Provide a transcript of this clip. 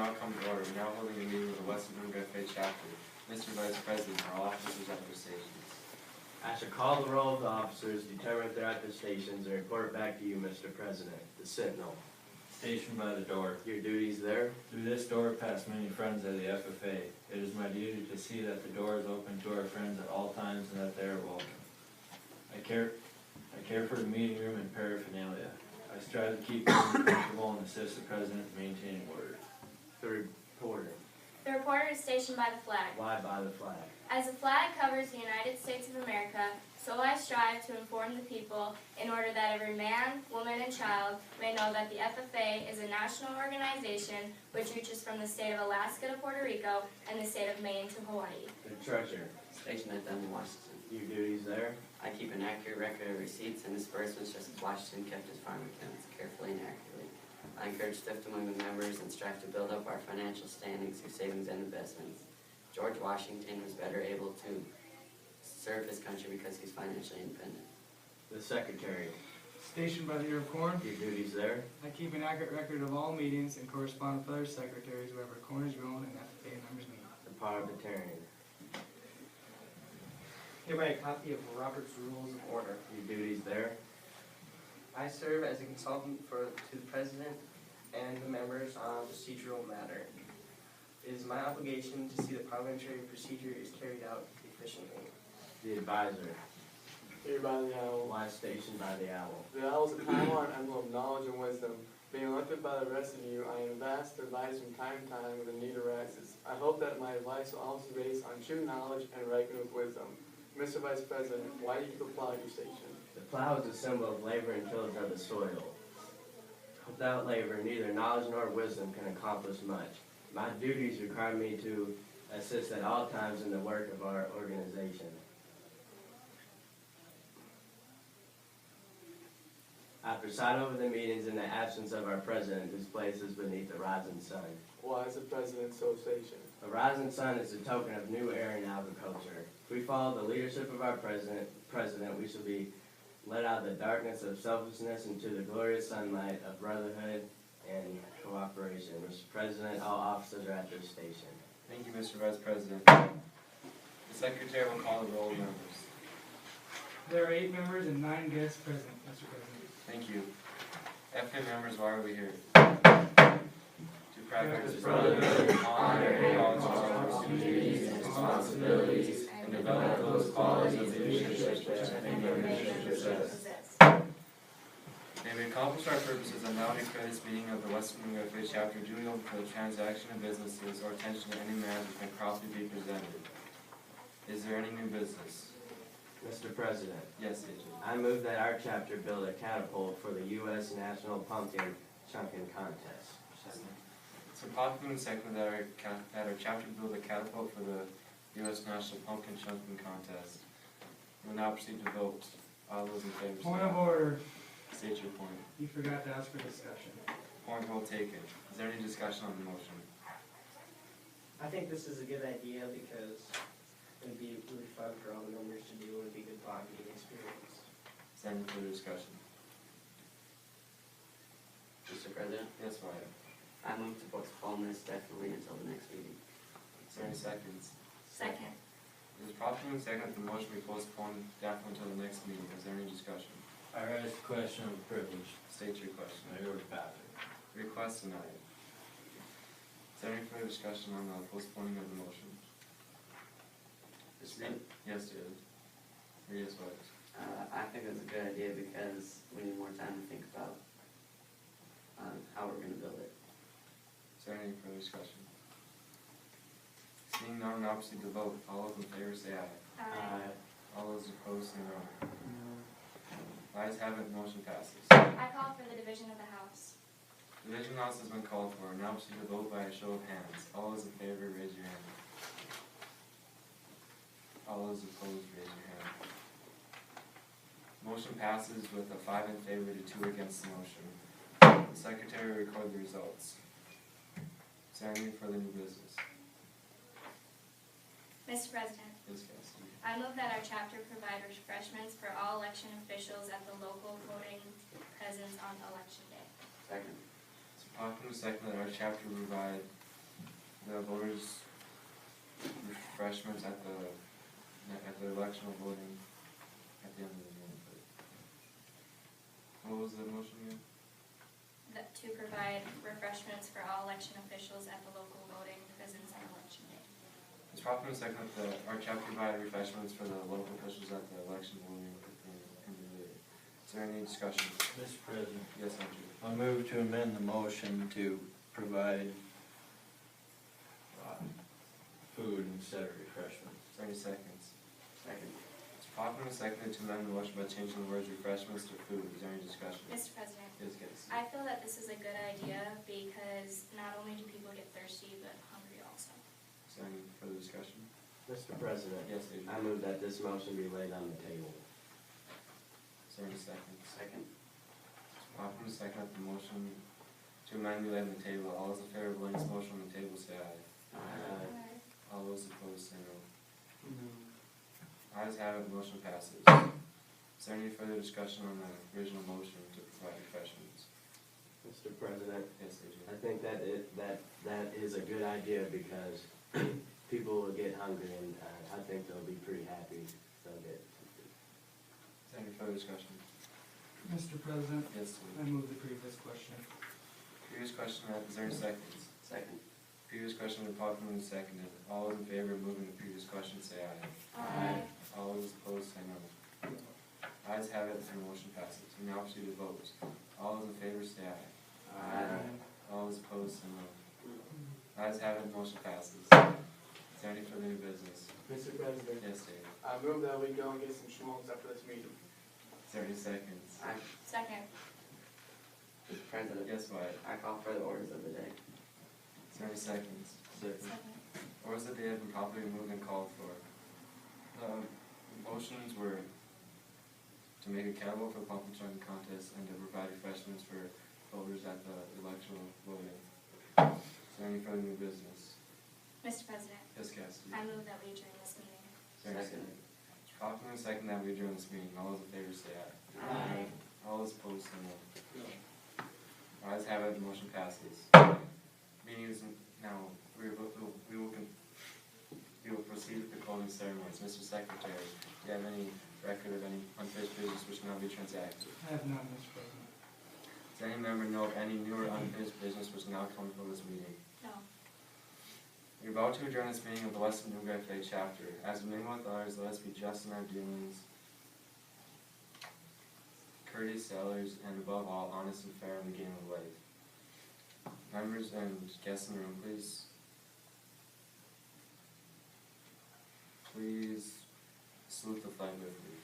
now come to order. We're now holding a meeting of the Westhope-Newburg FFA chapter. Mr. Vice President, our officers at their stations. I shall call the roll of the officers, determine if they're at their stations, and report back to you, Mr. President. The Sentinel. Stationed by the door. Your duties there. Through this door pass many friends of the FFA. It is my duty to see that the door is open to our friends at all times and that they are welcome. I care for the meeting room and paraphernalia. I strive to keep things comfortable and assist the President in maintaining order. The reporter. The reporter is stationed by the flag. Why by the flag? As the flag covers the United States of America, so I strive to inform the people in order that every man, woman, and child may know that the FFA is a national organization which reaches from the state of Alaska to Puerto Rico and the state of Maine to Hawaii. The treasurer. Stationed at Dunn, Washington. Your duties there. I keep an accurate record of receipts and disbursements just as Washington kept his farm accounts, carefully and accurately. I encourage thrift among the members and strive to build up our financial standings through savings and investments. George Washington was better able to serve his country because he's financially independent. The secretary. Stationed by the ear of corn, Your duties there. I keep an accurate record of all meetings and correspond with other secretaries wherever corn is grown and FFA members meet. The parliamentarian. Hereby a copy of Robert's Rules of Order. Your duties there. I serve as a consultant to the President and the members on procedural matter. It is my obligation to see the parliamentary procedure is carried out efficiently. The advisor. Here by the owl. Why stationed by the owl? The owl is a timeline emblem of knowledge and wisdom. Being elected by the rest of you, I am asked to advise from time to time when the need arises. I hope that my advice will also be based on true knowledge and ripen with wisdom. Mr. Vice President, why do you keep a plow at your station? The plow is a symbol of labor and tillage of the soil. Without labor, neither knowledge nor wisdom can accomplish much. My duties require me to assist at all times in the work of our organization. I preside over the meetings in the absence of our president, whose place is beneath the rising sun. Why is the President so stationed? The rising sun is a token of new air in agriculture. If we follow the leadership of our president, we shall be led out of the darkness of selfishness into the glorious sunlight of brotherhood and cooperation. Mr. President, all officers are at their station. Thank you, Mr. Vice President. The Secretary will call the roll of members. There are 8 members and 9 guests present, Mr. President. Thank you. FFA members, why are we here? To practice brotherhood, honor, and acknowledge our duties and responsibilities, and develop those qualities of leadership which FFA members possess. May we accomplish our purposes, I now declare this meeting of the Westhope-Newburg FFA chapter duly open for the transaction of businesses or attention to any matters which may properly be presented. Is there any new business? Mr. President, Yes, Agent. I move that our chapter build a catapult for the U.S. National Pumpkin Chunkin Contest. It's been popular and seconded that our chapter build a catapult for the U.S. National Pumpkin Chunking Contest. We'll now proceed to vote. All those in favor say Point of aye. order. State your point. You forgot to ask for discussion. Point well taken. Is there any discussion on the motion? I think this is a good idea because it would be really fun for all the members to do. It would be a good bonding experience. Is there any further discussion? Mr. President, Yes, Wyatt. I move to postpone this definitely until the next meeting. Is there any seconds? Second. It is properly seconded that the motion be postponed definitely until the next meeting. Is there any discussion? I raise the question of privilege. State your question. Mayor Patrick. Request denied. Is there any further discussion on the postponing of the motion? Yes, David. Or yes, what? I think it's a good idea because we need more time to think about how we're going to build it. Is there any further discussion? Seeing none, now proceed to vote. All those in favor say aye. Aye. All those opposed say no. Ayes have it, motion passes. I call for the division of the House. Division House has been called for. Now proceed to vote by a show of hands. All those in favor, raise your hand. All those opposed, raise your hand. Motion passes with a 5 in favor to 2 against the motion. The Secretary will record the results. Is there any further new business? Mr. President, Yes, Cassidy. I move that our chapter provide refreshments for all election officials at the local voting presence on election day. Second. It's popular second that our chapter provide the voters refreshments at the election voting at the end of the meeting. What was the motion again? To provide refreshments for all election officials at the local voting prisons on election day. It's properly second that our chapter provide refreshments for the local officials at the election voting at the end of the day. Is there any discussion? Mr. President, Yes, Andrew. I move to amend the motion to provide food instead of refreshments. Is there any seconds? Second. It's properly seconded to amend the motion by changing the words refreshments to food. Is there any discussion? Mr. President, Yes, Casey. I feel that this is a good idea because not only do people get thirsty, but hungry also. Is there any further discussion? Mr. President, Yes, Adrian. I move that this motion be laid on the table. Is there any seconds? Second. It's properly seconded the motion to amend be laid on the table. All those in favor of laying this motion on the table say aye. Aye. All those opposed say no. No. Ayes have it, motion passes. Is there any further discussion on the original motion to provide refreshments? Mr. President, Yes, Adrian. I think that is a good idea because people will get hungry and I think they'll be pretty happy if they'll get some food. Is there any further discussion? Mr. President, Yes, I move the previous question. previous question, is there any seconds? Second. Previous question been properly seconded. All those in favor of moving the previous question say aye. Aye. All those opposed say no. Ayes have it, and the motion passes. We now proceed to votes. All those in favor say aye. All those opposed say no. Ayes have it, motion passes. Is there any further new business? Mr. President, Yes, David. I move that we go and get some schmaltz after this meeting. Is there any seconds? Second. Mr. President, Yes, Wyatt. I call for the orders of the day. Is there any seconds? Second. Orders of the day have been properly moved and called for. The motions were to make a cattle for the pumpkin chugging contest and to provide refreshments for voters at the electoral voting. Is there any further new business? Mr. President, Yes, Cassidy. I move that we adjourn this meeting. Is there any Second. It's properly second that we adjourn this meeting. All those in favor say aye. Aye. All those opposed say no. Ayes have it, the motion passes. Meeting is now, we will proceed with the closing ceremonies. Mr. Secretary, do you have any record of any unfinished business which cannot be transacted? I have none, Mr. President. Does any member know of any new or unfinished business which now come before this meeting? No. We are about to adjourn this meeting of the Westhope-Newburg FFA chapter. As we mingle with others, let us be just in our dealings, courteous sailors, and above all, honest and fair in the game of life. Members and guests in the room, please salute the flag with me.